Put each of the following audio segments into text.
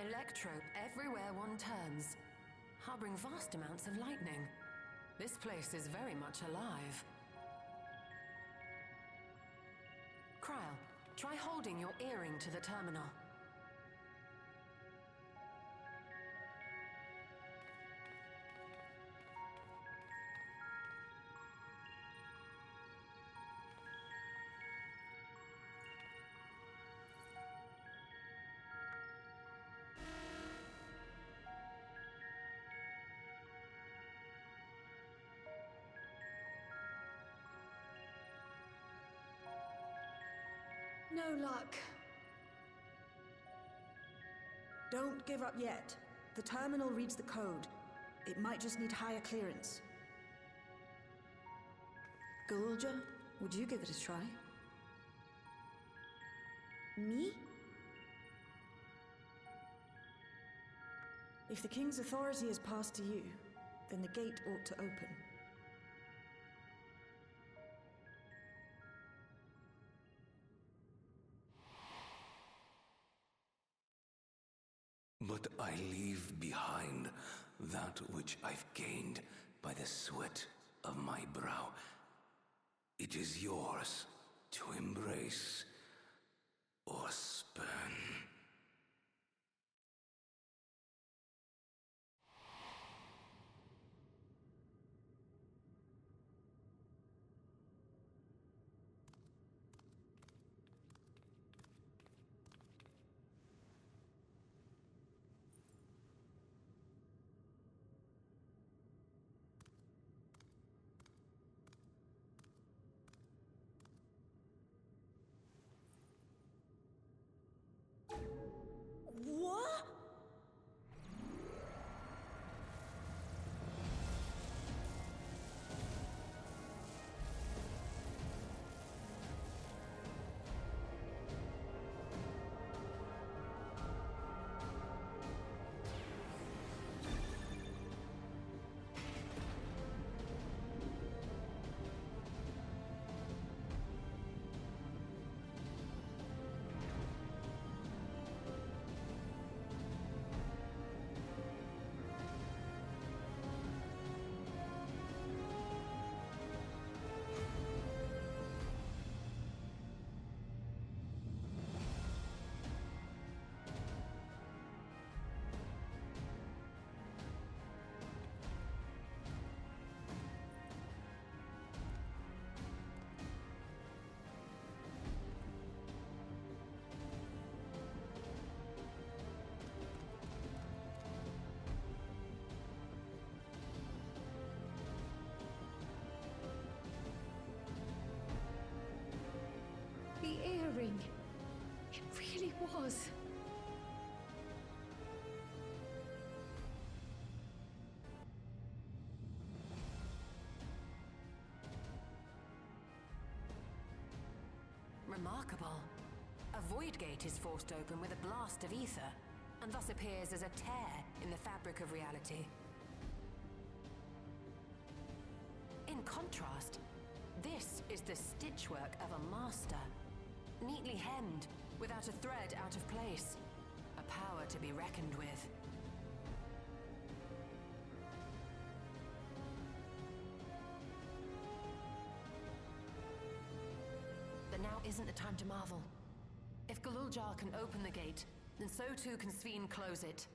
Electrope everywhere one turns, harboring vast amounts of lightning. This place is very much alive. Kryl, try holding your earring to the terminal. No luck. Don't give up yet. The terminal reads the code. It might just need higher clearance. Gulja, would you give it a try? Me? If the king's authority is passed to you, then the gate ought to open. But I leave behind that which I've gained by the sweat of my brow. It is yours to embrace or spurn. was. Remarkable. A void gate is forced open with a blast of ether, and thus appears as a tear in the fabric of reality. In contrast, this is the stitchwork of a master, neatly hemmed, without a thread out of place. A power to be reckoned with. But now isn't the time to marvel. If Galuljar can open the gate, then so too can Sveen close it.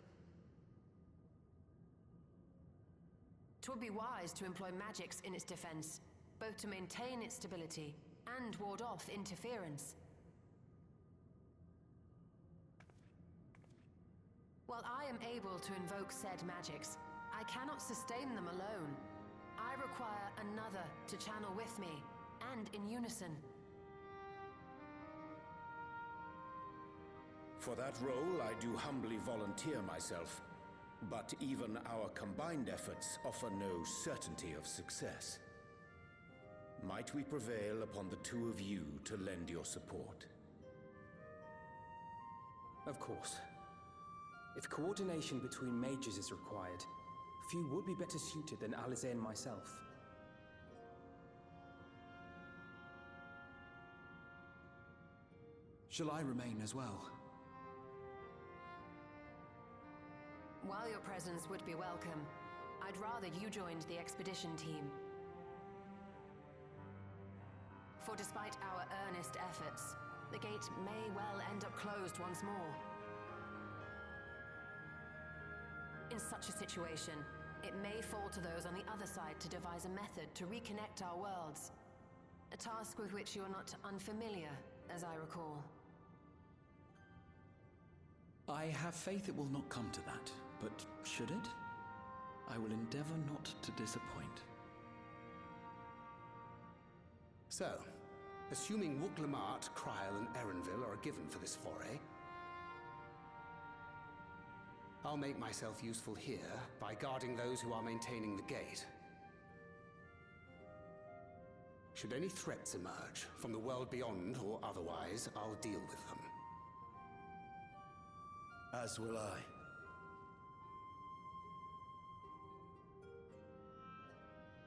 'Twould be wise to employ magics in its defense, both to maintain its stability and ward off interference. While I am able to invoke said magics, I cannot sustain them alone. I require another to channel with me, and in unison. For that role, I do humbly volunteer myself. But even our combined efforts offer no certainty of success. Might we prevail upon the two of you to lend your support? Of course. If coordination between mages is required, few would be better suited than Alize and myself. Shall I remain as well? While your presence would be welcome, I'd rather you joined the expedition team. For despite our earnest efforts, the gate may well end up closed once more. In such a situation, it may fall to those on the other side to devise a method to reconnect our worlds. A task with which you are not unfamiliar, as I recall. I have faith it will not come to that, but should it? I will endeavor not to disappoint. So, assuming Wuk-Lamart, Kryl, and Erenville are a given for this foray, I'll make myself useful here by guarding those who are maintaining the gate. Should any threats emerge, from the world beyond or otherwise, I'll deal with them. As will I.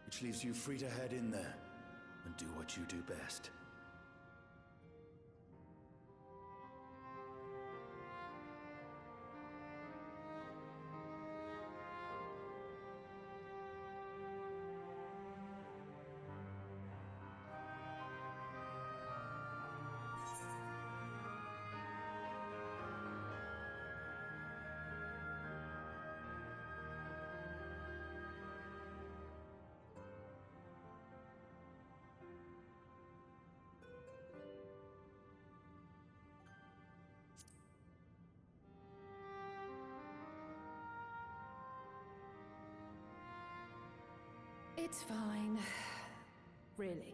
Which leaves you free to head in there and do what you do best. It's fine. Really.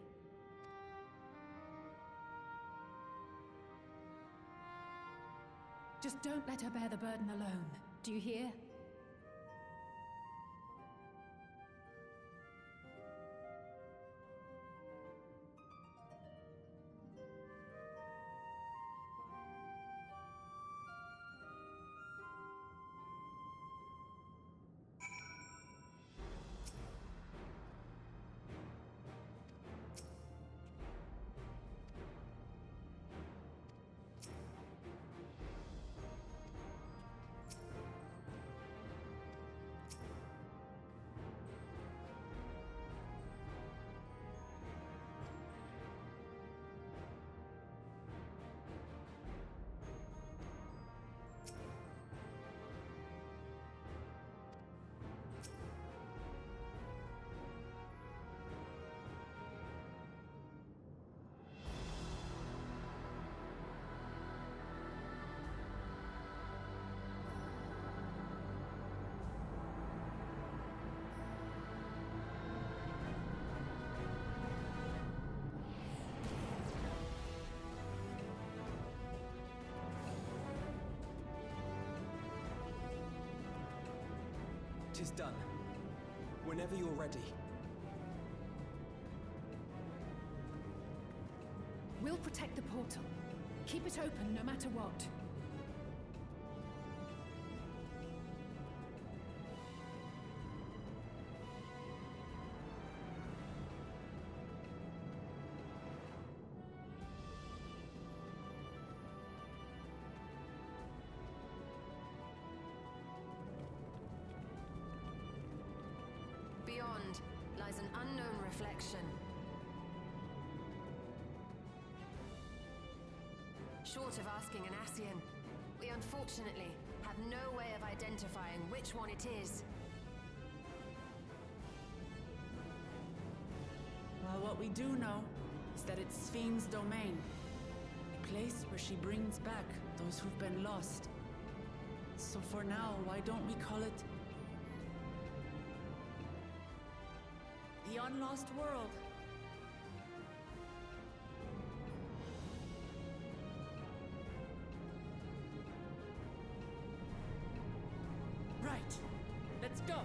Just don't let her bear the burden alone. Do you hear? 'Tis done. Whenever you're ready. We'll protect the portal. Keep it open no matter what. Beyond lies an unknown reflection. Short of asking an Ascian, we unfortunately have no way of identifying which one it is. Well, what we do know is that it's Sphinx's domain. A place where she brings back those who've been lost. So for now, why don't we call it the Unlost World? Right. Let's go.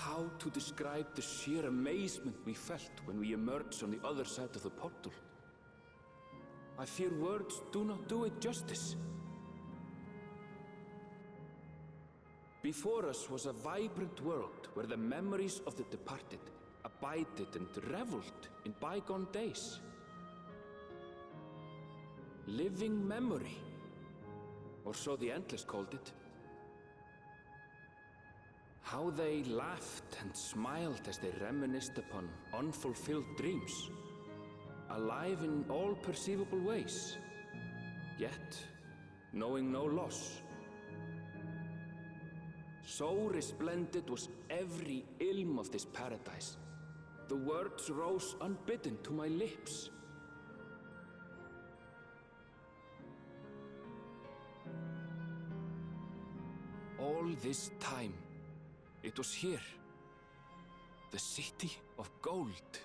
How to describe the sheer amazement we felt when we emerged on the other side of the portal? I fear words do not do it justice. Before us was a vibrant world where the memories of the departed abided and reveled in bygone days. Living memory, or so the Endless called it. How they laughed and smiled as they reminisced upon unfulfilled dreams, alive in all perceivable ways, yet knowing no loss. So resplendent was every ilm of this paradise. The words rose unbidden to my lips. All this time, it was here, the city of gold.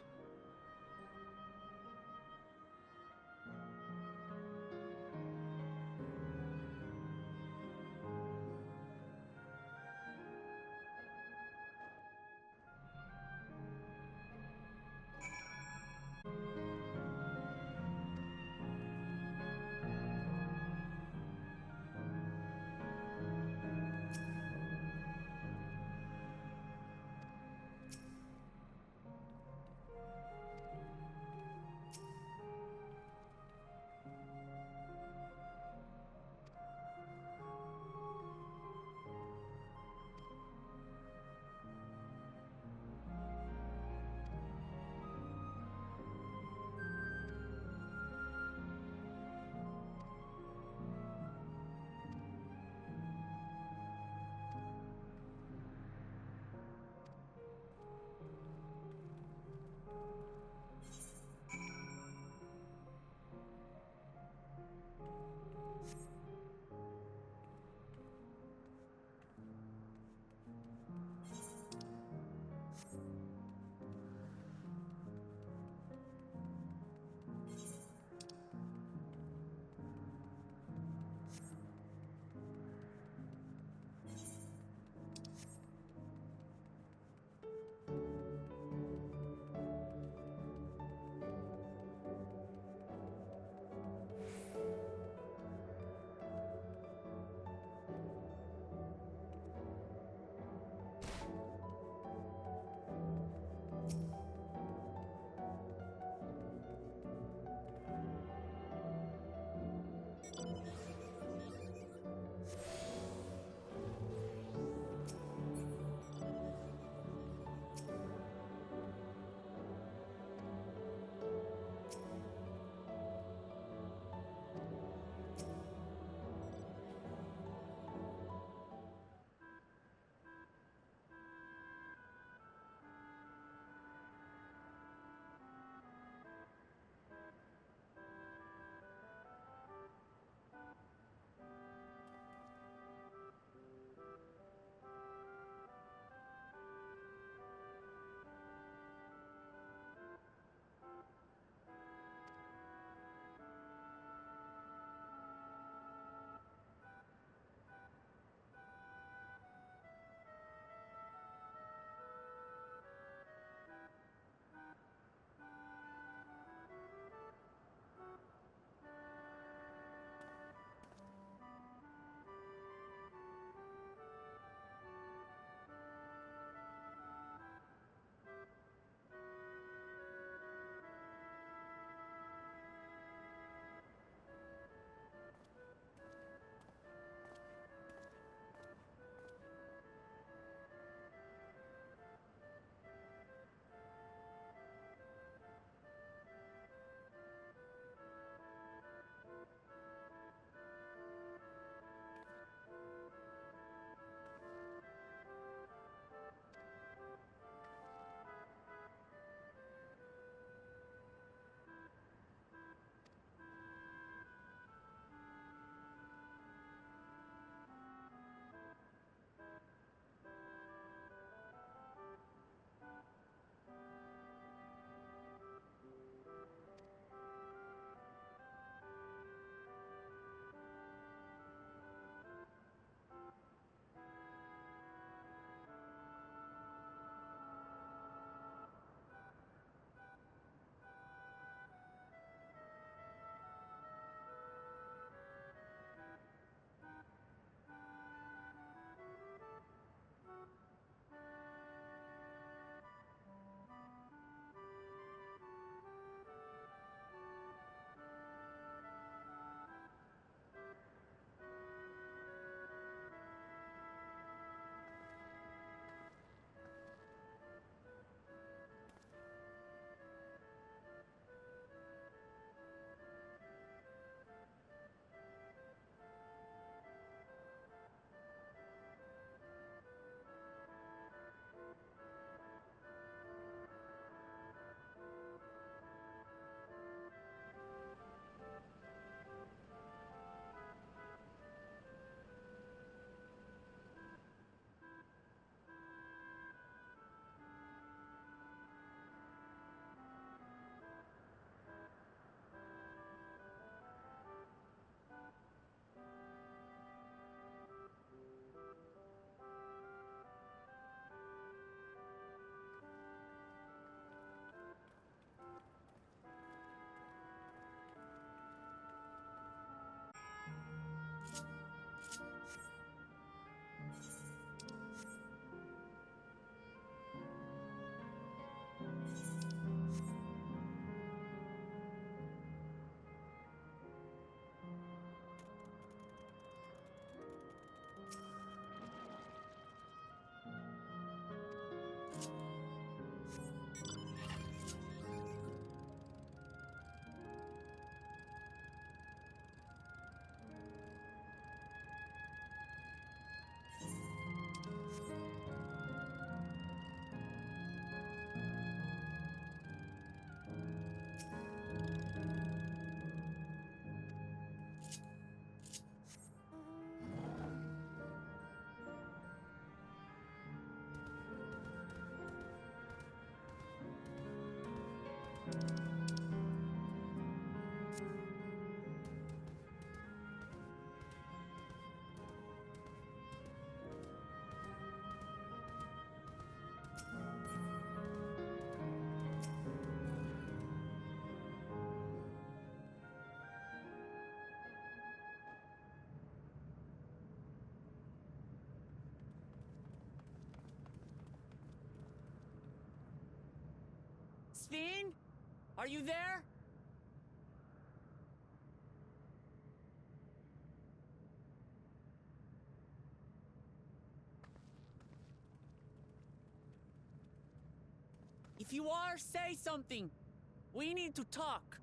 Sphene? Are you there? If you are, say something. We need to talk.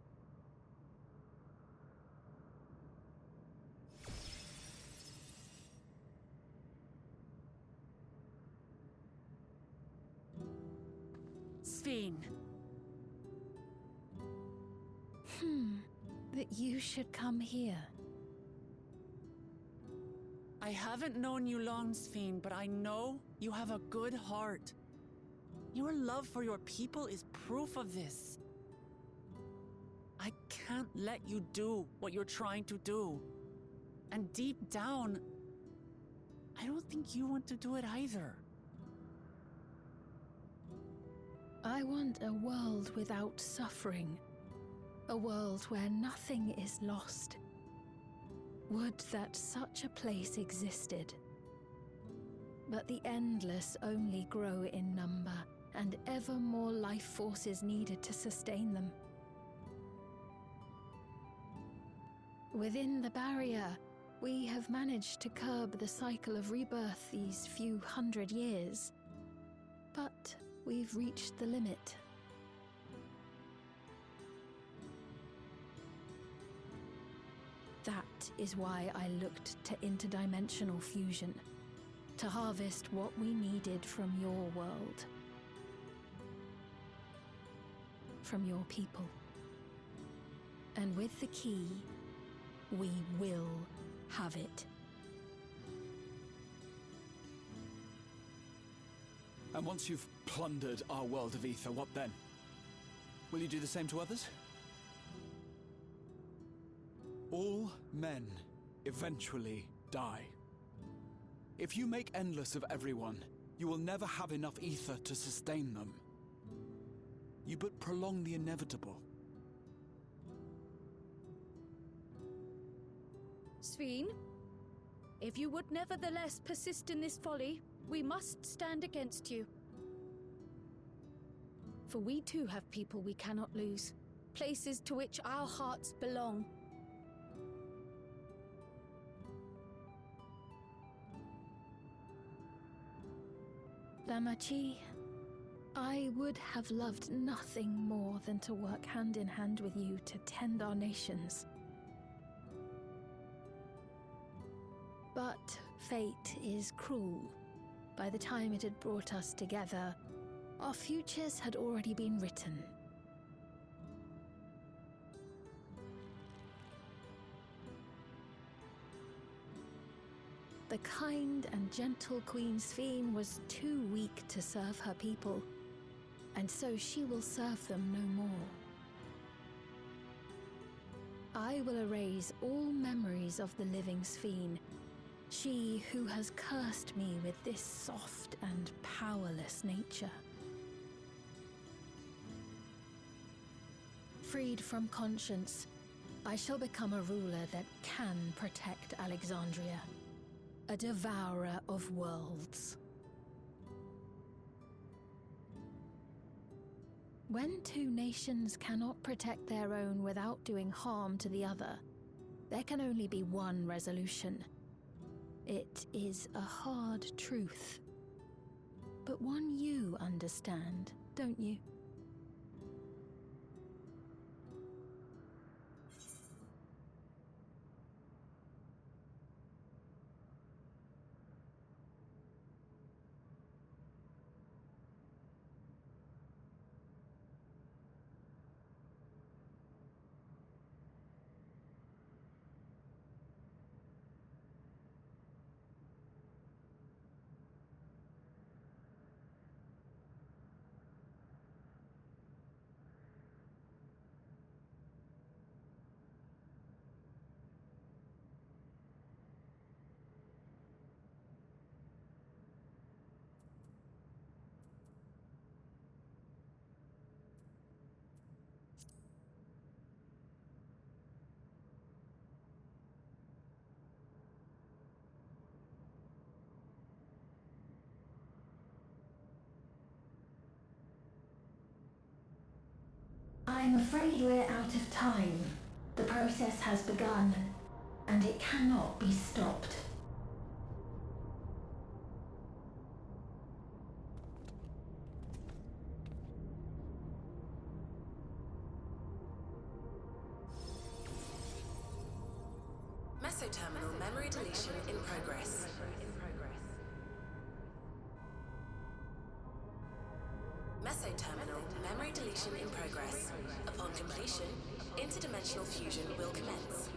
Sphene. That you should come here. I haven't known you long, Sphene, but I know you have a good heart. Your love for your people is proof of this. I can't let you do what you're trying to do. And deep down, I don't think you want to do it either. I want a world without suffering. A world where nothing is lost. Would that such a place existed. But the endless only grow in number, and ever more life force is needed to sustain them. Within the barrier, we have managed to curb the cycle of rebirth these few hundred years. But we've reached the limit. That is why I looked to interdimensional fusion, to harvest what we needed from your world. From your people. And with the key, we will have it. And once you've plundered our world of ether, what then? Will you do the same to others? All men eventually die. If you make endless of everyone, you will never have enough ether to sustain them. You but prolong the inevitable. Sphene, if you would nevertheless persist in this folly, we must stand against you. For we too have people we cannot lose, places to which our hearts belong. Damachi, I would have loved nothing more than to work hand in hand with you to tend our nations. But fate is cruel. By the time it had brought us together, our futures had already been written. The kind and gentle Queen Sphene was too weak to serve her people, and so she will serve them no more. I will erase all memories of the living Sphene, she who has cursed me with this soft and powerless nature. Freed from conscience, I shall become a ruler that can protect Alexandria. A devourer of worlds. When two nations cannot protect their own without doing harm to the other, there can only be one resolution. It is a hard truth, but one you understand, don't you? I'm afraid we're out of time. The process has begun, and it cannot be stopped. Mesoterminal memory deletion in progress. Mesoterminal memory deletion in progress. Upon completion, interdimensional fusion will commence.